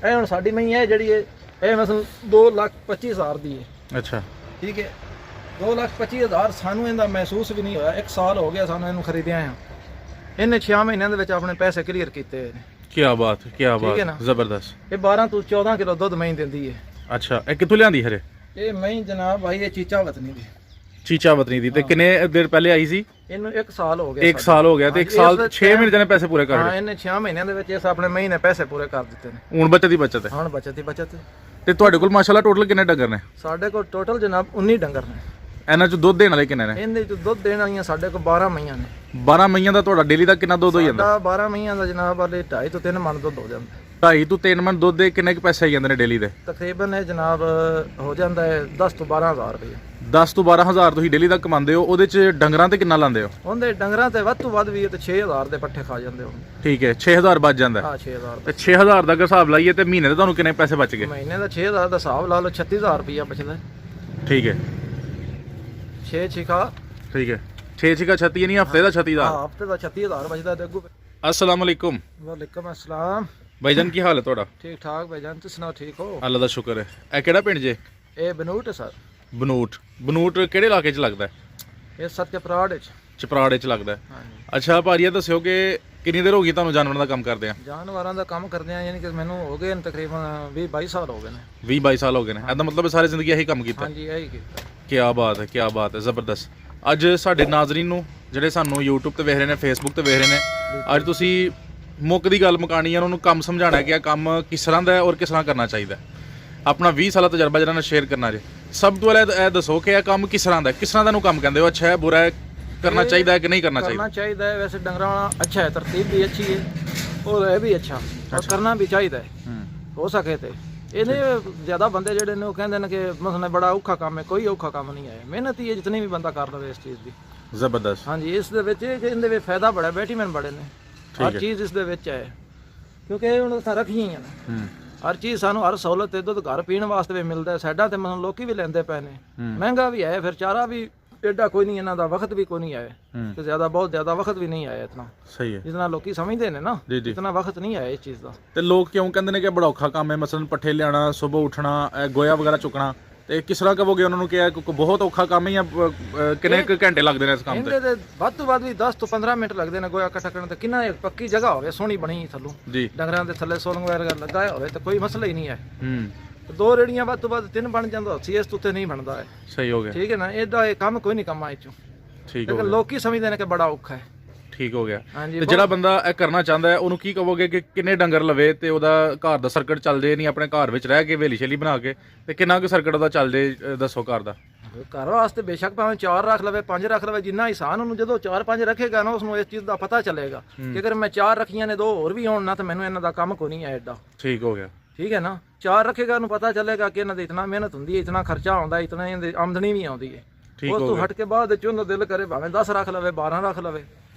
ਇਹ ਹੁਣ ਸਾਡੀ ਮਈ ਹੈ ਜਿਹੜੀ ਇਹ ਮਸਲ 2,25,000 ਦੀ ਹੈ। ਅੱਛਾ ਠੀਕ ਹੈ 2,25,000 ਸਾਨੂੰ ਇਹਦਾ ਮਹਿਸੂਸ ਵੀ ਨਹੀਂ ਹੋਇਆ। 1 ਸਾਲ ਹੋ ਗਿਆ ਸਾਨੂੰ ਇਹਨੂੰ ਖਰੀਦਿਆ ਆ। ਇਹਨੇ 6 ਮਹੀਨਿਆਂ ਦੇ ਵਿੱਚ ਆਪਣੇ ਪੈਸੇ ਕਲੀਅਰ ਕੀਤੇ ਹੋਏ ਨੇ। ਕੀ ਬਾਤ ਕੀ ਹੈ ਬਾਤ ਨਾ? ਜ਼ਬਰਦਸਤ। ਇਹ 12 ਤੋਂ 14 ਕਿਲੋ ਦੁੱਧ ਮਹੀਂ ਦਿੰਦੀ ਹੈ। ਅੱਛਾ ਇਹ ਕਿੱਥੋਂ ਲਿਆਂਦੀ ਹਰੇ? ਇਹ ਮਹੀਂ ਜਨਾਬ ਭਾਈ ਇਹ ਚੀਚਾ ਵਤਨੀ ਦੀ। ਚੀਚਾ ਵਤਨੀ ਦੀ। ਤੇ ਕਿੰਨੇ ਦੇਰ ਪਹਿਲੇ ਆਈ ਸੀ? ਇਹਨੂੰ 1 ਸਾਲ ਹੋ ਗਿਆ। 1 ਸਾਲ ਹੋ ਗਿਆ ਤੇ 1 ਸਾਲ 6 ਮਹੀਨੇ ਜਨੇ ਪੈਸੇ ਪੂਰੇ ਕਰ ਹਾਂ ਇਹਨੇ 6 ਮਹੀਨਿਆਂ ਦੇ ਵਿੱਚ ਇਸ ਆਪਣੇ ਮਹੀਂ ਨੇ ਪੈਸੇ ਪੂਰੇ ਕਰ ਦਿੱਤੇ ਨੇ। ਹੁਣ ਬੱਚਤ ਹੀ ਬੱਚਤ ਹੈ। ਹੁਣ ਬਚਤ ਹੀ ਬਚਤ। ਤੇ ਤੁਹਾਡੇ ਕੋਲ ਮਾਸ਼ਾਅੱਲਾ ਟੋਟਲ ਕਿੰਨੇ ਡੰਗਰ ਨੇ? ਸਾਡੇ ਕੋਲ ਟੋਟਲ ਜਨਾਬ 19 ਡੰਗਰ ਨੇ। ਇਹਨਾਂ ਚ ਦੁੱਧ ਦੇਣ ਵਾਲੇ ਕਿੰਨੇ ਨੇ? ਇਹਦੇ ਚ ਦੁੱਧ ਦੇਣ ਵਾਲੀਆਂ ਸਾਡੇ ਕੋਲ 12 ਮਈਆਂ ਨੇ। 12 ਮਈਆਂ ਦਾ ਤੁਹਾਡਾ ਡੇਲੀ ਦਾ ਕਿੰਨਾ ਦੁੱਧ ਹੋ ਜਾਂਦਾ? 12 ਮਈਆਂ ਦਾ ਜਨਾਬ ਵਾਲੇ 2.5 ਤੋਂ 3 ਮਣ ਦੁੱਧ ਹੋ ਜਾਂਦਾ। 2.5 ਤੋਂ 3 ਮਣ ਦੁੱਧ ਦੇ ਕਿੰਨੇ ਕੁ ਪੈਸੇ ਆ ਜਾਂਦੇ ਨੇ ਡੇਲੀ ਦੇ? ਤਕਰੀਬਨ ਇਹ ਜਨਾਬ ਹੋ ਜਾਂਦਾ ਹੈ 10 ਤੋਂ 12,000 ਰੁਪਏ। 10 ਤੋਂ 12,000 ਤੁਸੀਂ ਡੇਲੀ ਦਾ ਕਮਾਉਂਦੇ ਹੋ। ਉਹਦੇ ਚ ਡੰਗਰਾਂ ਤੇ ਕਿੰਨਾ ਲਾਉਂਦੇ ਹੋ? ਉਹਦੇ ਡੰਗਰਾਂ ਤੇ ਵੱਧ ਤੋਂ ਵੱਧ ਵੀ ਤੇ 6,000 ਦੇ ਪੱਠੇ ਖਾ ਜਾਂਦੇ ਹੋ। ਠੀਕ ਹੈ 6,000 ਬਚ ਜਾਂਦਾ। ਹਾਂ 6,000 ਤੇ 6,000 ਦਾ ਅਗਰ ਹਿਸਾਬ ਲਾਈਏ ਤੇ ਮਹੀਨੇ ਦੇ ਤੁਹਾਨੂੰ ਕਿੰਨੇ ਪੈਸੇ ਬਚ ਗਏ? ਮਹੀਨੇ ਦਾ 6,000 ਦਾ ਹਿਸਾਬ ਲਾ ਲਓ 36,000 ਰੁਪਇਆ ਬਚਦਾ। ਠੀਕ ਹੈ 6 ਛਿਕਾ ਠੀਕ ਹੈ 6 ਛਿਕਾ 36 ਨਹੀਂ ਹਫਤੇ ਦਾ 36,000। ਹਾਂ ਹਫਤੇ ਦਾ 36,000 ਬਚਦਾ ਤੇ ਅੱਗੂ। अस्सलाम वालेकुम। ਵਾਲੇਕਮ ਅਸਲਾਮ। भाईजान की हाल है ਤੁਹਾਡਾ? ਠੀਕ ਠਾਕ ਭਾਈਜਾਨ ਤੁਸੀਂ ਸੁਣਾਓ ਠੀਕ ਹੋ? ਅੱਲਾ ਦਾ ਸ਼ੁਕਰ ਹੈ। ਇਹ ਕਿਹੜਾ ਪਿੰਡ ਜੇ? ਇਹ ਬਨੂਟ ਹੈ ਸਰ। ਬਨੂਟ। ਬਨੂਟ ਕਿਹੜੇ ਇਲਾਕੇ 'ਚ ਲੱਗਦਾ ਹੈ? ਇਹ ਸਤਿਆਪਰਾੜ ਵਿੱਚ। ਚਪਰਾੜੇ 'ਚ ਲੱਗਦਾ ਹੈ। ਹਾਂਜੀ ਅੱਛਾ ਭਾਜੀ ਇਹ ਦੱਸਿਓ ਕਿ ਕਿੰਨੀ ਦੇਰ ਹੋ ਗਈ ਤੁਹਾਨੂੰ ਜਾਨਵਰਾਂ ਦਾ ਕੰਮ ਕਰਦੇ ਆ? ਜਾਨਵਰਾਂ ਦਾ ਕੰਮ ਕਰਦੇ ਆ ਯਾਨੀ ਕਿ ਮੈਨੂੰ ਹੋ ਗਏ ਨੇ ਤਕਰੀਬਨ 20-22 ਸਾਲ ਹੋ ਗਏ ਨੇ। 20-22 ਸਾਲ ਹੋ ਗਏ ਨੇ। ਇਹਦਾ ਮਤਲਬ ਸਾਰੀ ਜ਼ਿੰਦਗੀ ਇਹੀ ਕੰਮ ਕੀਤਾ? ਹਾਂਜੀ ਇਹੀ ਕੀਤਾ। ਕੀ ਬਾਤ ਹੈ ਕੀ ਬਾਤ ਹੈ ਜ਼ਬਰਦਸਤ। ਅੱਜ ਸਾਡੇ ਨਾਜ਼ਰੀਨ ਨੂੰ ਜਿਹੜੇ ਸਾਨੂੰ YouTube ਤੇ ਵੇਖ ਰਹੇ ਨੇ Facebook ਤੇ ਵੇਖ ਰਹੇ ਨੇ ਅੱਜ ਤੁਸੀਂ ਮੁੱਕ ਦੀ ਗੱਲ ਮੁਕਾਣੀ ਹੈ ਉਹਨਾਂ ਨੂੰ ਕੰਮ ਸਮਝਾਉਣਾ ਕਿ ਇਹ ਕੰਮ ਕਿਸ ਤਰ੍ਹਾਂ ਦਾ ਹੈ ਔਰ ਕਿਸ ਤਰ੍ਹਾਂ ਕਰਨਾ ਚਾਹੀਦਾ ਹੈ। ਆਪਣਾ 20 ਸਾਲਾ ਤਜਰਬਾ ਜਿਹੜਾ ਨਾਲ ਸ਼ੇਅਰ ਕਰਨਾ ਜੇ। ਸਭ ਤੋਂ ਪਹਿਲਾਂ ਇਹ ਦੱਸੋ ਕਿ ਇਹ ਕੰਮ ਕਿਸ ਤਰ੍ਹਾਂ ਦਾ ਹੈ, ਕਿਸ ਤਰ੍ਹਾਂ ਦਾ ਨੂੰ ਕੰਮ ਕਹਿੰਦੇ ਹੋ? ਅੱਛਾ ਹੈ ਬੁਰਾ ਹੈ, ਕਰਨਾ ਚਾਹੀਦਾ ਹੈ ਕਿ ਨਹੀਂ ਕਰਨਾ ਚਾਹੀਦਾ? करना चाहिए है वैसे डंगरा अच्छा है, तरतीब भी अच्छी है और है भी अच्छा और करना भी चाहिए हो सके तो। ਇਹਦੇ ਜ਼ਿਆਦਾ ਬੰਦੇ ਜਿਹੜੇ ਨੇ ਉਹ ਕਹਿੰਦੇ ਨੇ ਕਿ ਮਸਲਾ ਬੜਾ ਔਖਾ ਕੰਮ ਹੈ। ਕੋਈ ਔਖਾ ਕੰਮ ਨਹੀਂ ਹੈ, ਮਿਹਨਤ ਹੀ ਹੈ ਜਿਤਨੀ ਵੀ ਬੰਦਾ ਕਰ ਲਵੇ ਇਸ ਚੀਜ਼ ਦੀ। ਜ਼ਬਰਦਸਤ। ਹਾਂਜੀ ਇਸ ਦੇ ਵਿੱਚ ਇਹਦੇ ਵਿੱਚ ਫਾਇਦਾ ਬੜਾ, ਬੈਟੀਮੈਨ ਬੜੇ ਨੇ, ਹਰ ਚੀਜ਼ ਇਸ ਦੇ ਵਿੱਚ ਹੈ ਕਿਉਂਕਿ ਹੁਣ ਤਾਂ ਰੱਖੀਆਂ ਹੀ ਨੇ। ਹਰ ਚੀਜ਼ ਸਾਨੂੰ ਹਰ ਸਹੂਲਤ ਤੇ ਦੁੱਧ ਘਰ ਪੀਣ ਵਾਸਤੇ ਵੀ ਮਿਲਦਾ। ਸਾਡਾ ਤੇ ਮਤਲਬ ਲੋਕੀ ਵੀ ਲੈਂਦੇ ਪਏ ਨੇ। ਮਹਿੰਗਾ ਵੀ ਹੈ, ਫਿਰ ਚਾਰਾ ਵੀ एडा कोई नहीं, इन्हों का वक्त भी कोई नहीं आया तो ज्यादा बहुत ज्यादा वक्त भी नहीं आया इतना। सही है जितना लोग समझते हैं ना इतना वक्त नहीं आया इस चीज़ का। ਤੇ ਲੋਕ ਕਿਉਂ ਕਹਿੰਦੇ ਨੇ ਕਿ ਬੜਾ ਔਖਾ ਕੰਮ ਹੈ? ਮਸਲਨ ਪੱਠੇ ਲਿਆਣਾ, ਸਵੇਰ ਉੱਠਣਾ, ਗੋਇਆ ਵਗੈਰਾ ਚੁੱਕਣਾ, ਤੇ ਕਿਸ ਤਰ੍ਹਾਂ ਕਹੋਗੇ ਉਹਨਾਂ ਨੂੰ ਕਿ ਇਹ ਬਹੁਤ ਔਖਾ ਕੰਮ ਹੈ ਜਾਂ ਕਿੰਨੇ ਕੁ ਘੰਟੇ ਲੱਗਦੇ ਨੇ ਇਸ ਕੰਮ ਤੇ? ਇਹਦੇ ਵੱਧ ਤੋਂ ਵੱਧ ਵੀ 10 ਤੋਂ 15 ਮਿੰਟ ਲੱਗਦੇ ਨੇ ਗੋਇਆ ਇਕੱਠਾ ਕਰਨ ਤੇ। ਕਿੰਨਾ ਇੱਕ ਪੱਕੀ ਜਗ੍ਹਾ ਹੋਵੇ, ਸੋਹਣੀ ਬਣੀ ਥੱਲੋਂ ਜੀ, ਡੰਗਰਾਂ ਦੇ ਥੱਲੇ ਸੋਲੰਗ ਵਗੈਰਾ ਲਗਾਇਆ ਹੋਵੇ ਤਾਂ ਕੋਈ ਮਸਲਾ ਹੀ ਨਹੀਂ ਹੈ। 2 ਰੇੜੀਆਂ ਵੱਧ ਤੋਂ ਵੱਧ 3 ਬਣ ਜਾਂਦਾ ਸੀ, ਇਸ ਤੋਂ ਉੱਤੇ ਨਹੀਂ ਬਣਦਾ ਹੈ। ਸਹੀ ਹੋ ਗਿਆ। ਠੀਕ ਹੈ ਨਾ, ਇਹਦਾ ਇਹ ਕੰਮ ਕੋਈ ਨਹੀਂ ਕੰਮਾਂ ਵਿੱਚੋਂ। ਠੀਕ ਹੋ ਲੇਕਿਨ ਗਿਆ। ਲੋਕੀ ਸਮਝਦੇ ਨੇ ਕਿ ਬੜਾ ਔਖਾ ਹੈ। ਠੀਕ ਹੋ ਗਿਆ। ਹਾਂਜੀ ਤੇ ਜਿਹੜਾ ਬੰਦਾ ਇਹ ਕਰਨਾ ਚਾਹੁੰਦਾ ਹੈ ਉਹਨੂੰ ਕੀ ਕਹੋਗੇ ਕਿ ਕਿੰਨੇ ਡੰਗਰ ਲਵੇ ਤੇ ਉਹਦਾ ਘਰ ਦਾ ਸਰਕਟ ਚੱਲ ਜੇ? ਨਹੀਂ ਆਪਣੇ ਘਰ ਵਿੱਚ ਰਹਿ ਕੇ ਵੇਲੀ ਸ਼ੇਲੀ ਬਣਾ ਕੇ ਤੇ ਕਿੰਨਾ ਕੁ ਸਰਕਟ ਉਹਦਾ ਚੱਲ ਜੇ ਦੱਸੋ ਘਰ ਦਾ? ਘਰ ਵਾਸਤੇ ਬੇਸ਼ੱਕ ਭਾਵੇਂ 4 ਰੱਖ ਲਵੇ, 5 ਰੱਖ ਲਵੇ, ਜਿੰਨਾ ਇਨਸਾਨ ਉਹਨੂੰ ਜਦੋਂ 4-5 ਰੱਖੇਗਾ ਨਾ ਉਸਨੂੰ ਇਸ ਚੀਜ਼ ਦਾ ਪਤਾ ਚੱਲੇਗਾ ਕਿ ਅਗਰ ਮੈਂ 4 ਰੱਖੀਆਂ ਨੇ 2 ਹੋਰ ਵੀ ਹੋਣ ਨਾ ਤਾਂ ਮੈਨੂੰ ਇਹਨਾਂ ਦਾ ਕੰਮ ਕੋਈ ਨਹੀਂ ਹੈ ਐਡਾ। ਠੀਕ ਹੋ ਗਿਆ। ਠੀਕ ਹੈ ਨਾ, 4 ਰੱਖੇਗਾ ਉਹਨੂੰ ਪਤਾ ਚੱਲੇਗਾ ਕਿ ਇਹਨਾਂ ਦੀ ਇਤਨਾ ਮਿਹਨਤ ਹੁੰਦੀ ਹੈ, ਇਤਨਾ ਖਰਚਾ ਆਉਂਦਾ, ਇਤਨਾ ਇਹਦੀ ਆਮਦਨੀ ਵੀ ਆਉਂਦੀ ਹੈ। ਉਸ ਤੋਂ ਹਟ ਕੇ ਬਾਅਦ ਵਿੱਚ ਉਹਦਾ ਦਿਲ ਕਰੇ ਭਾਵੇਂ 10 ਰੱਖ ਲਵੇ, 12 ਰੱਖ ਲਵੇ,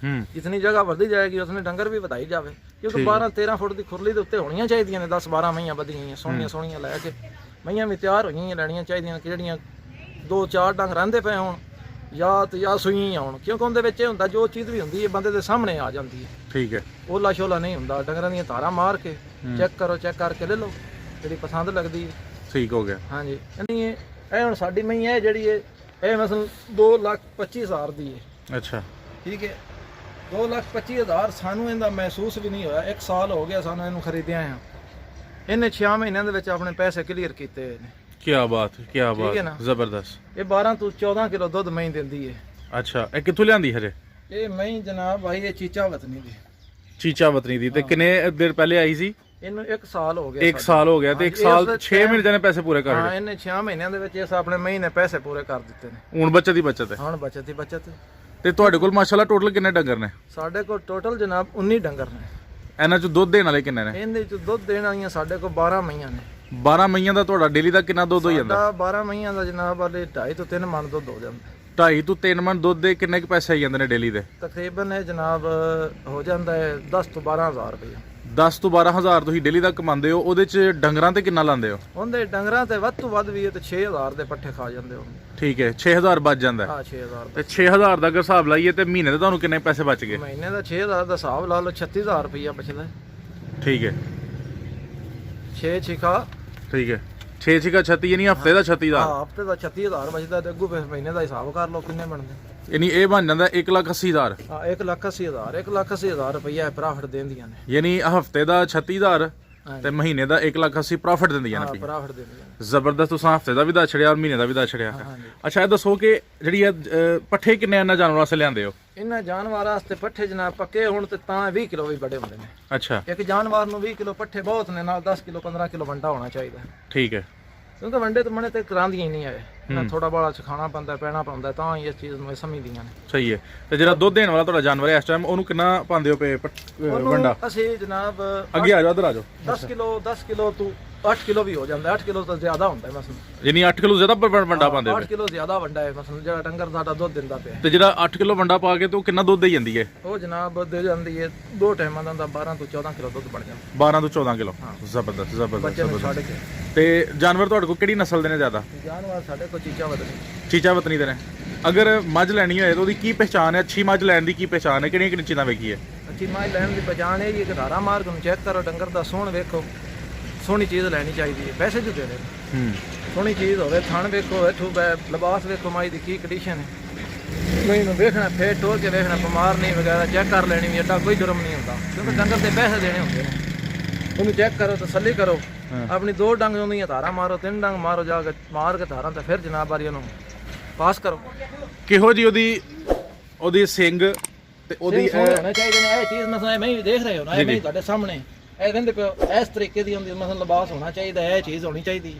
ਜਿਤਨੀ ਜਗ੍ਹਾ ਵਧਦੀ ਜਾਏਗੀ ਉਸਨੇ ਡੰਗਰ ਵੀ ਵਧਾਈ ਜਾਵੇ। ਕਿਉਂਕਿ 12-13 ਫੁੱਟ ਦੀ ਖੁਰਲੀ ਦੇ ਉੱਤੇ ਹੋਣੀਆਂ ਚਾਹੀਦੀਆਂ ਨੇ 10-12 ਮਈਆਂ ਵਧੀਆਂ ਹੋਈਆਂ ਸੋਹਣੀਆਂ ਸੋਹਣੀਆਂ ਲੈ ਕੇ। ਮਈਆਂ ਵੀ ਤਿਆਰ ਹੋਈਆਂ ਲੈਣੀਆਂ ਚਾਹੀਦੀਆਂ ਕਿ ਜਿਹੜੀਆਂ 2-4 ਡੰਗ ਰਹਿੰਦੇ ਪਏ ਹੋਣ ਜਾਂ ਸੂਈਆਂ ਆਉਣ। ਕਿਉਂਕਿ ਉਹਦੇ ਵਿੱਚ ਇਹ ਹੁੰਦਾ ਜੋ ਚੀਜ਼ ਵੀ ਹੁੰਦੀ ਹੈ ਬੰਦੇ ਦੇ ਸਾਹਮਣੇ ਆ ਜਾਂਦੀ ਹੈ। ਠੀਕ ਹੈ। ਓਲਾ ਸ਼ੋਲਾ ਨਹੀਂ ਹੁੰਦਾ, ਡੰਗਰਾਂ ਦੀਆਂ ਧਾਰਾਂ ਮਾਰ ਕੇ ਚੈੱਕ ਕਰੋ, ਚੈੱਕ ਕਰਕੇ ਲੈ ਲਓ ਜਿਹੜੀ ਪਸੰਦ ਲੱਗਦੀ ਹੈ। ਠੀਕ ਹੋ ਗਿਆ। ਹਾਂਜੀ ਇਹ ਹੁਣ ਸਾਡੀ ਮਈ ਹੈ ਜਿਹੜੀ ਇਹ ਮਸਲ 2,25,000 ਦੀ ਹੈ। ਅੱਛਾ ਠੀਕ ਹੈ 2,25,000 ਸਾਨੂੰ ਇਹਦਾ ਮਹਿਸੂਸ ਵੀ ਨਹੀਂ ਹੋਇਆ। 1 ਸਾਲ ਹੋ ਗਿਆ ਸਾਨੂੰ ਇਹਨੂੰ ਖਰੀਦਿਆ ਆ। ਇਹਨੇ 6 ਮਹੀਨਿਆਂ ਦੇ ਵਿੱਚ ਆਪਣੇ ਪੈਸੇ ਕਲੀਅਰ ਕੀਤੇ ਹੋਏ ਨੇ। ਕੀ ਬਾਤ ਕੀ ਬਾਤ ਜ਼ਬਰਦਸਤ। ਇਹ 12 ਤੋਂ 14 ਕਿਲੋ ਦੁੱਧ ਮਹੀਂ ਦਿੰਦੀ ਹੈ। ਅੱਛਾ ਇਹ ਕਿੱਥੋਂ ਲਿਆਂਦੀ ਹਰੇ? ਇਹ ਮਹੀਂ ਜਨਾਬ ਭਾਈ ਇਹ ਚੀਚਾ ਵਤਨੀ ਦੀ। ਚੀਚਾ ਵਤਨੀ ਦੀ। ਤੇ ਕਿੰਨੇ ਦੇਰ ਪਹਿਲੇ ਆਈ ਸੀ? ਇਹਨੂੰ 1 ਸਾਲ ਹੋ ਗਿਆ। 1 ਸਾਲ ਹੋ ਗਿਆ ਤੇ 1 ਸਾਲ 6 ਮਹੀਨੇ ਜਨੇ ਪੈਸੇ ਪੂਰੇ ਕਰ ਲਏ। ਹਾਂ ਇਹਨੇ 6 ਮਹੀਨਿਆਂ ਦੇ ਵਿੱਚ ਇਸ ਆਪਣੇ ਮਹੀਂ ਨੇ ਪੈਸੇ ਪੂਰੇ ਕਰ ਦਿੱਤੇ ਨੇ। ਹੁਣ ਬੱਚਤ ਹੀ ਬੱਚਤ ਹੈ। ਹੁਣ ਬਚਤ ਹੀ ਬਚਤ। ਤੇ ਤੁਹਾਡੇ ਕੋਲ ਮਾਸ਼ਾਅੱਲਾ ਟੋਟਲ ਕਿੰਨੇ ਡੰਗਰ ਨੇ? ਸਾਡੇ ਕੋਲ ਟੋਟਲ ਜਨਾਬ 19 ਡੰਗਰ ਨੇ। ਇਹਨਾਂ ਚ ਦੁੱਧ ਦੇਣ ਵਾਲੇ ਕਿੰਨੇ ਨੇ? ਇਹਦੇ ਚ ਦੁੱਧ ਦੇਣ ਵਾਲੀਆਂ ਸਾਡੇ ਕੋਲ 12 ਮਈਆਂ ਨੇ। 12 ਮਈਆਂ ਦਾ ਤੁਹਾਡਾ ਡੇਲੀ ਦਾ ਕਿੰਨਾ ਦੁੱਧ ਹੋ ਜਾਂਦਾ? 12 ਮਈਆਂ ਦਾ ਜਨਾਬ ਵਾਲੇ 2.5 ਤੋਂ 3 ਮਣ ਦੁੱਧ ਹੋ ਜਾਂਦਾ। 2.5 ਤੋਂ 3 ਮਣ ਦੁੱਧ ਦੇ ਕਿੰਨੇ ਕੁ ਪੈਸੇ ਆ ਜਾਂਦੇ ਨੇ ਡੇਲੀ ਦੇ? ਤਕਰੀਬਨ ਇਹ ਜਨਾਬ ਹੋ ਜਾਂਦਾ ਹੈ 10 ਤੋਂ 12,000 ਰੁਪਏ। 10 ਤੋਂ 12,000 ਤੁਸੀਂ ਡੇਲੀ ਦਾ ਕਮਾਉਂਦੇ ਹੋ। ਉਹਦੇ ਚ ਡੰਗਰਾਂ ਤੇ ਕਿੰਨਾ ਲਾਉਂਦੇ ਹੋ? ਉਹਦੇ ਡੰਗਰਾਂ ਤੇ ਵੱਧ ਤੋਂ ਵੱਧ ਵੀ ਤੇ 6,000 ਦੇ ਪੱਠੇ ਖਾ ਜਾਂਦੇ ਹੋ। ਠੀਕ ਹੈ 6,000 ਬਚ ਜਾਂਦਾ। ਹਾਂ 6,000 ਤੇ 6,000 ਦਾ ਅਗਰ ਹਿਸਾਬ ਲਾਈਏ ਤੇ ਮਹੀਨੇ ਦੇ ਤੁਹਾਨੂੰ ਕਿੰਨੇ ਪੈਸੇ ਬਚ ਗਏ? ਮਹੀਨੇ ਦਾ 6,000 ਦਾ ਹਿਸਾਬ ਲਾ ਲਓ 36,000 ਰੁਪਇਆ ਬਚਦਾ। ਠੀਕ ਹੈ 6 ਛਿਕਾ ਠੀਕ ਹੈ 6 ਛਿਕਾ 36 ਯਾਨੀ ਹਫਤੇ ਦਾ 36000 ਹਾਂ ਹਫਤੇ ਦਾ 36000 ਬਚਦਾ ਤੇ ਅੱਗੋਂ ਫਿਰ ਮਹੀਨੇ ਦਾ ਹਿਸਾਬ ਕਰ ਲਓ ਕਿੰਨੇ ਬਣਦੇ ਯਾਨੀ ਇਹ ਬਣ ਜਾਂਦਾ 1,80,000 ਹਾਂ 1,80,000 1,80,000 ਰੁਪਈਆ ਪ੍ਰਾਫਿਟ ਦੇਂਦੀਆਂ ਨੇ ਯਾਨੀ ਹਫਤੇ ਦਾ 36000 ਤੇ ਮਹੀਨੇ ਦਾ 1,80,000 ਪ੍ਰਾਫਿਟ ਦਿੰਦੀਆਂ ਨੇ ਪ੍ਰਾਫਿਟ ਦੇਂਦੀਆਂ ਨੇ ਜ਼ਬਰਦਸਤ ਤੁਸੀਂ ਹਫਤੇ ਦਾ ਵੀ ਦੱਸ ਛੜਿਆ ਔਰ ਮਹੀਨੇ ਦਾ ਵੀ ਦੱਸ ਛੜਿਆ ਅੱਛਾ ਇਹ ਦੱਸੋ ਕਿ ਜਿਹੜੀ ਇਹ ਪੱਠੇ ਕਿੰਨੇ ਇਹਨਾਂ ਜਾਨਵਰਾਂ ਵਾਸਤੇ ਲਿਆਂਦੇ ਹੋ ਇਹਨਾਂ ਜਾਨਵਰਾਂ ਵਾਸਤੇ ਪੱਠੇ ਜਨਾਬ ਪੱਕੇ ਹੁਣ ਤੇ ਤਾਂ 20 ਕਿਲੋ ਵੀ ਬੜੇ ਹੁੰਦੇ ਨੇ ਅੱਛਾ ਇੱਕ ਜਾਨਵਰ ਨੂੰ 20 ਕਿਲੋ ਪੱਠੇ ਬਹੁਤ ਨੇ ਨਾਲ 10 ਕਿਲੋ 15 ਕਿਲੋ ਵੰਡਾ ਹੋਣਾ ਚਾਹੀਦਾ ਠੀਕ ਹੈ ਕਿਉਂਕਿ ਵੰਡੇ ਤਾਂ ਮਣੇ ਤੇ ਕਰਾਂਦੀਆਂ ਹੀ ਨਹੀਂ ਆਏ ਨਾ ਥੋੜਾ ਬਾਲਾ ਸਿਖਾਣਾ ਪੈਂਦਾ ਪੈਣਾ ਪੈਂਦਾ ਤਾਂ ਹੀ ਇਸ ਚੀਜ਼ ਨੂੰ ਇਹ ਸਮਝਦੀਆਂ ਨੇ ਸਹੀ ਹੈ ਤੇ ਜਿਹੜਾ ਦੁੱਧ ਦੇਣ ਵਾਲਾ ਤੁਹਾਡਾ ਜਾਨਵਰ ਹੈ ਇਸ ਟਾਈਮ ਉਹਨੂੰ ਕਿੰਨਾ ਪਾਉਂਦੇ ਹੋ ਪੇ ਵੰਡਾ ਅਸੀਂ ਜਨਾਬ ਅੱਗੇ ਆ ਜਾਓ ਇੱਧਰ ਆ ਜਾਓ 10 ਕਿਲੋ ਤੋਂ 8 ਕਿਲੋ ਵੀ ਹੋ ਜਾਂਦਾ 8 ਕਿਲੋ ਤੋਂ ਜ਼ਿਆਦਾ ਹੁੰਦਾ ਹੈ ਮਸਲ ਯਾਨੀ 8 ਕਿਲੋ ਜ਼ਿਆਦਾ ਵੰਡਾ ਪਾਉਂਦੇ ਹੋ 8 ਕਿਲੋ ਜ਼ਿਆਦਾ ਵੰਡਾ ਹੈ ਮਸਲ ਜਿਹੜਾ ਡੰਗਰ ਸਾਡਾ ਦੁੱਧ ਦਿੰਦਾ ਪਿਆ ਤੇ ਜਿਹੜਾ 8 ਕਿਲੋ ਵੰਡਾ ਪਾ ਕੇ ਤੇ ਉਹ ਕਿੰਨਾ ਦੁੱਧ ਦੇ ਜਾਂਦੀ ਹੈ ਉਹ ਜਨਾਬ ਦੇ ਜਾਂਦੀ ਹੈ ਦੋ ਟਾਈਮਾਂ ਦਾ 12 ਤੋਂ 14 ਕਿਲੋ ਦੁੱਧ ਬਣ ਜਾਂਦਾ 12 ਤੋਂ 14 ਕਿਲੋ ਜ਼ਬਰਦਸਤ ਜ਼ਬਰਦਸਤ ਬੱਚੇ ਨੂੰ ਛੱਡ ਕੇ ਤੇ ਜਾਨਵਰ ਤੁਹਾਡੇ ਕੋਲ ਕਿਹੜੀ ਨਸਲ ਦੇ ਨੇ ਜ਼ਿਆਦਾ ਜਾਨਵਰ ਸਾਡੇ ਕੋਲ ਚੀਚਾ ਵਦਨੀ ਚੀਚਾ ਵਤਨੀ ਦੇ ਨੇ ਅਗਰ ਮੱਝ ਲੈਣੀ ਹੋਏ ਤਾਂ ਉਹਦੀ ਕੀ ਪਹਿਚਾਣ ਹੈ ਅੱਛੀ ਮੱਝ ਲੈਣ ਦੀ ਕੀ ਪਹਿਚਾਣ ਹੈ ਕਿਹੜੀਆਂ ਕਿਹੜੀਆਂ ਚੀਜ਼ਾਂ ਵੇਖੀ ਹੈ ਅੱਛੀ ਮਾਈ ਲੈਣ ਦੀ ਪਛਾਣ ਇਹ ਹੀ ਕਿ ਧਾਰਾ ਮਾਰਗ ਨੂੰ ਚੈੱਕ ਕਰੋ ਡੰਗਰ ਦਾ ਸੋਹਣ ਵੇਖੋ ਸੋਹਣੀ ਚੀਜ਼ ਲੈਣੀ ਚਾਹੀਦੀ ਹੈ ਪੈਸੇ ਜੁਦੇ ਨੇ ਸੋਹਣੀ ਚੀਜ਼ ਹੋਵੇ ਥਣ ਵੇਖੋ ਇੱਥੋਂ ਲਿਬਾਸ ਵੇਖੋ ਮਾਈ ਦੀ ਕੀ ਕੰਡੀਸ਼ਨ ਹੈ ਮੈਨੂੰ ਵੇਖਣਾ ਫੇਰ ਟੋਰ ਕੇ ਵੇਖਣਾ ਬਿਮਾਰ ਨਹੀਂ ਵਗੈਰਾ ਚੈੱਕ ਕਰ ਲੈਣੀ ਵੀ ਐਡਾ ਕੋਈ ਜੁਰਮ ਨਹੀਂ ਹੁੰਦਾ ਕਿਉਂਕਿ ਡੰਗਰ ਦੇ ਪੈਸੇ ਦੇਣੇ ਹੁੰਦੇ ਨੇ ਉਹਨੂੰ ਚੈੱਕ ਕਰੋ ਤਸੱਲੀ ਕਰੋ ਆਪਣੀ 2 ਡੰਗ ਹੁੰਦੀਆਂ ਧਾਰਾ ਮਾਰੋ 3 ਡੰਗ ਮਾਰੋ ਜਾ ਕੇ ਮਾਰ ਕੇ ਧਾਰਾਂ ਤਾਂ ਫਿਰ ਜਨਾਬ ਵਾਰੀ ਉਹਨੂੰ ਪਾਸ ਕਰੋ ਕਿਹੋ ਜੀ ਉਹਦੀ ਸਿੰਘ ਤੇ ਉਹਦੀ ਹੋਣਾ ਚਾਹੀਦਾ ਨੇ ਇਹ ਚੀਜ਼ ਮਸਲਾ ਮੈਂ ਵੀ ਦੇਖ ਰਹੇ ਹੋ ਨਾ ਇਹ ਮੈਂ ਤੁਹਾਡੇ ਸਾਹਮਣੇ ਇਹ ਕਹਿੰਦੇ ਪਿਓ ਇਸ ਤਰੀਕੇ ਦੀ ਹੁੰਦੀ ਮਸਲਾ ਲਿਬਾਸ ਹੋਣਾ ਚਾਹੀਦਾ ਇਹ ਚੀਜ਼ ਹੋਣੀ ਚਾਹੀਦੀ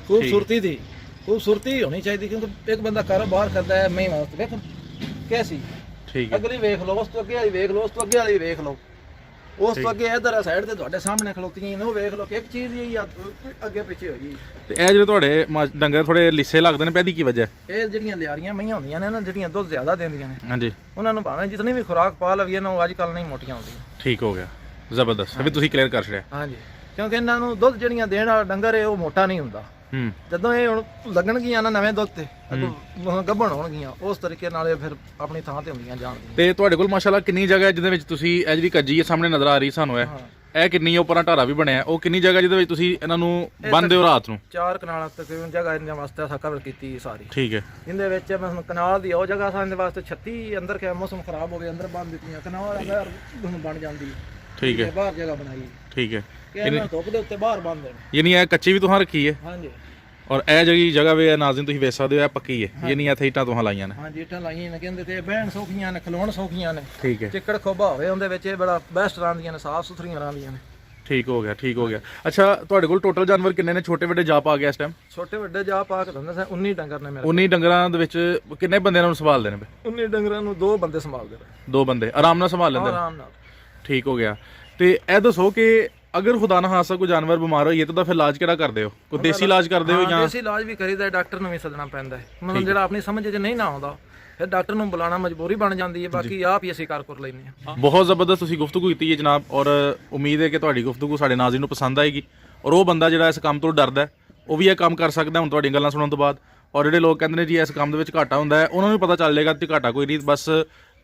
ਖੂਬਸੂਰਤੀ ਹੋਣੀ ਚਾਹੀਦੀ ਕਿਉਂਕਿ ਇੱਕ ਬੰਦਾ ਕਾਰੋਬਾਰ ਕਰਦਾ ਹੈ ਮੈਂ ਵਾਸਤੇ ਵੇਖ ਕੈਸੀ ਠੀਕ ਹੈ ਅਗਲੀ ਵੇਖ ਲਓ ਉਸ ਤੋਂ ਅੱਗੇ ਵਾਲੀ ਵੇਖ ਲਓ ਉਸ ਤੋਂ ਅੱਗੇ ਵਾਲੀ ਵੇਖ ਲਓ ਉਸ ਤੋਂ ਅੱਗੇ ਇਧਰ ਸਾਈਡ ਤੇ ਤੁਹਾਡੇ ਸਾਹਮਣੇ ਖਲੋਤੀਆਂ ਨੇ ਉਹ ਵੇਖ ਲਓ ਕਿ ਇੱਕ ਚੀਜ਼ ਹੀ ਅੱਗੇ ਪਿੱਛੇ ਹੋਈ ਤੇ ਇਹ ਜਿਹੜੇ ਤੁਹਾਡੇ ਡੰਗਰ ਥੋੜੇ ਲਿੱਸੇ ਲੱਗਦੇ ਨੇ ਪੈਦੀ ਕੀ ਵਜ੍ਹਾ ਇਹ ਜਿਹੜੀਆਂ ਲਿਆਰੀਆਂ ਮਈਆਂ ਹੁੰਦੀਆਂ ਨੇ ਨਾ ਜਿਹੜੀਆਂ ਦੁੱਧ ਜ਼ਿਆਦਾ ਦਿੰਦੀਆਂ ਨੇ ਹਾਂਜੀ ਉਹਨਾਂ ਨੂੰ ਭਾਵੇਂ ਜਿਤਨੀ ਵੀ ਖੁਰਾਕ ਪਾ ਲਵੀਏ ਨਾ ਉਹ ਅੱਜ ਕੱਲ ਨਹੀਂ ਮੋਟੀਆਂ ਹੁੰਦੀਆਂ ਠੀਕ ਹੋ ਗਿਆ ਜ਼ਬਰਦਸਤ ਵੀ ਤੁਸੀਂ ਕਲੀਅਰ ਕਰ ਛੜਿਆ ਹਾਂਜੀ ਕਿਉਂਕਿ ਇਹਨਾਂ ਨੂੰ ਦੁੱਧ ਜਿਹੜੀਆਂ ਦੇਣ ਵਾਲਾ ਡੰਗਰ ਹੈ ਉਹ ਮੋਟਾ ਨਹੀਂ ਹੁੰਦਾ ਜਦੋਂ ਇਹ ਹੁਣ ਲੱਗਣਗੀਆਂ ਨਾ ਨਵੇਂ ਦੁੱਧ ਤੇ ਗੱਭਣ ਹੋਣਗੀਆਂ ਉਸ ਤਰੀਕੇ ਨਾਲ ਇਹ ਫਿਰ ਆਪਣੀ ਥਾਂ ਤੇ ਹੁੰਦੀਆਂ ਜਾਣਗੀਆਂ ਤੇ ਤੁਹਾਡੇ ਕੋਲ ਮਾਸ਼ਾਅੱਲਾ ਕਿੰਨੀ ਜਗ੍ਹਾ ਹੈ ਜਿਹਦੇ ਵਿੱਚ ਤੁਸੀਂ ਇਹ ਜਿਹੜੀ ਕੱਜੀ ਹੈ ਸਾਹਮਣੇ ਨਜ਼ਰ ਆ ਰਹੀ ਸਾਨੂੰ ਇਹ ਕਿੰਨੀ ਉੱਪਰਾਂ ਢਾਰਾ ਵੀ ਬਣਿਆ ਉਹ ਕਿੰਨੀ ਜਗ੍ਹਾ ਜਿਹਦੇ ਵਿੱਚ ਤੁਸੀਂ ਇਹਨਾਂ ਨੂੰ ਬੰਨਦੇ ਹੋ ਰਾਤ ਨੂੰ 4 ਕਨਾਲਾਂ ਤਕਰੀਬਨ ਜਗ੍ਹਾ ਇਹਨਾਂ ਵਾਸਤੇ ਅਸੀਂ ਕਵਰ ਕੀਤੀ ਸਾਰੀ ਠੀਕ ਹੈ ਇਹਦੇ ਵਿੱਚ ਮੈਂ ਕਨਾਲ ਦੀ ਉਹ ਜਗ੍ਹਾ ਸਾਡੇ ਵਾਸਤੇ 36 ਅੰਦਰ ਕਿ ਮੌਸਮ ਖਰਾਬ ਹੋਵੇ ਅੰਦਰ ਬੰਨ ਦਿੱਤੀਆਂ ਕਨਾਲ ਬਾਹਰ ਬਣ ਜਾਂਦੀ ਠੀਕ ਹੈ ਬਾਹਰ ਜਗ੍ਹਾ ਬਣਾਈ ਠੀਕ ਹੈ ਕਿ ਇਹਨਾਂ ਧੁੱਪ ਦੇ ਉੱਤੇ ਬਾਹਰ ਬੰਨ ਦੇਣ ਯਾਨੀ ਇਹ ਕੱਚੀ ਵੀ ਤੁਸੀਂ ਰੱਖੀ ਹੈ ਹਾਂਜੀ ਔਰ ਇਹ ਜਿਹੜੀ ਜਗ੍ਹਾ ਵੇ ਨਾਜ਼ਰੀਨ ਤੁਸੀਂ ਵੇਖ ਸਕਦੇ ਹੋ ਇਹ ਪੱਕੀ ਹੈ ਯਾਨੀ ਇੱਥੇ ਇੱਟਾਂ ਤੁਸੀਂ ਲਾਈਆਂ ਨੇ ਹਾਂਜੀ ਇੱਟਾਂ ਲਾਈਆਂ ਨੇ ਕਹਿੰਦੇ ਤੇ ਬਹਿਣ ਸੌਖੀਆਂ ਨੇ ਖਲੋਣ ਸੌਖੀਆਂ ਨੇ ਠੀਕ ਹੈ ਚਿੱਕੜ ਖੋਬਾ ਹੋਵੇ ਉਹਦੇ ਵਿੱਚ ਇਹ ਬੜਾ ਬੈਸਟ ਰਹਿੰਦੀਆਂ ਨੇ ਸਾਫ ਸੁਥਰੀਆਂ ਰਹਿੰਦੀਆਂ ਨੇ ਠੀਕ ਹੋ ਗਿਆ ਅੱਛਾ ਤੁਹਾਡੇ ਕੋਲ ਟੋਟਲ ਜਾਨਵਰ ਕਿੰਨੇ ਨੇ ਛੋਟੇ ਵੱਡੇ ਜਾ ਪਾ ਗਿਆ ਇਸ ਟਾਈਮ ਛੋਟੇ ਵੱਡੇ ਜਾ ਪਾ ਕੇ ਦਿੰਦੇ ਸਨ 19 ਡੰਗਰ ਨੇ ਮੇਰੇ 19 ਡੰਗਰਾਂ ਦੇ ਵਿੱਚ ਕਿੰਨੇ ਬੰਦਿਆਂ ਨੂੰ ਸੰਭਾਲਦੇ ਨੇ 19 ਡੰਗਰਾਂ ਨੂੰ 2 ਬੰਦੇ ਸੰਭਾਲਦੇ ਨੇ 2 ਬੰਦੇ ਆਰਾਮ ਨਾਲ ਸੰਭਾਲ ਲੈਂਦੇ ਆਰਾਮ ਨਾਲ ਠੀਕ ਹੋ ਗਿਆ ਤੇ ਇਹ ਦੱਸੋ ਕਿ ਅਗਰ ਖੁਦਾ ਨਾ ਖਾਸਾ ਕੋਈ ਜਾਨਵਰ ਬਿਮਾਰ ਹੋਈਏ ਤਾਂ ਫਿਰ ਇਲਾਜ ਕਿਹੜਾ ਕਰਦੇ ਹੋ ਕੋਈ ਦੇਸੀ ਇਲਾਜ ਕਰਦੇ ਹੋ ਜਾਂ ਦੇਸੀ ਇਲਾਜ ਵੀ ਕਰੀਦਾ ਡਾਕਟਰ ਨੂੰ ਵੀ ਸੱਦਣਾ ਪੈਂਦਾ ਹੈ ਮਤਲਬ ਜਿਹੜਾ ਆਪਣੀ ਸਮਝ 'ਚ ਨਹੀਂ ਨਾ ਆਉਂਦਾ ਫਿਰ ਡਾਕਟਰ ਨੂੰ ਬੁਲਾਉਣਾ ਮਜਬੂਰੀ ਬਣ ਜਾਂਦੀ ਹੈ ਬਾਕੀ ਆਪ ਹੀ ਅਸੀਂ ਕਰ ਲੈਂਦੇ ਹਾਂ ਬਹੁਤ ਜ਼ਬਰਦਸਤ ਤੁਸੀਂ ਗੁਫ਼ਤਗੂ ਕੀਤੀ ਹੈ ਜਨਾਬ ਔਰ ਉਮੀਦ ਹੈ ਕਿ ਤੁਹਾਡੀ ਗੁਫ਼ਤਗੂ ਸਾਡੇ ਨਾਜ਼ਰੀਨ ਨੂੰ ਪਸੰਦ ਆਏਗੀ ਔਰ ਉਹ ਬੰਦਾ ਜਿਹੜਾ ਇਸ ਕੰਮ ਤੋਂ ਡਰਦਾ ਉਹ ਵੀ ਇਹ ਕੰਮ ਕਰ ਸਕਦਾ ਹੁਣ ਤੁਹਾਡੀਆਂ ਗੱਲਾਂ ਸੁਣਨ ਤੋਂ ਬਾਅਦ ਔਰ ਜਿਹੜੇ ਲੋਕ ਕਹਿੰਦੇ ਨੇ ਜੀ ਇਸ ਕੰਮ ਦੇ ਵਿੱਚ ਘਾਟਾ ਹੁੰਦਾ ਹੈ ਉਹਨਾਂ ਨੂੰ ਵੀ ਪਤਾ ਚੱਲ ਜਾਏਗਾ ਕਿ ਘਾਟਾ ਕੋਈ ਨਹੀਂ ਬਸ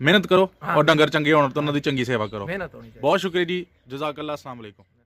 ਮਿਹਨਤ ਕਰੋ ਔਰ ਡੰਗਰ ਚੰਗੇ ਹੋਣ ਤਾਂ ਉਹਨਾਂ ਦੀ ਚੰਗੀ ਸੇਵਾ ਕਰੋ ਮਿਹਨਤ ਹੋਣੀ ਚਾਹੀਦੀ ਬਹੁਤ ਸ਼ੁਕਰੀਆ ਜੀ ਜਜ਼ਾਕੱਲਾ ਅਸਲਾਮ ਅਲੈਕੁਮ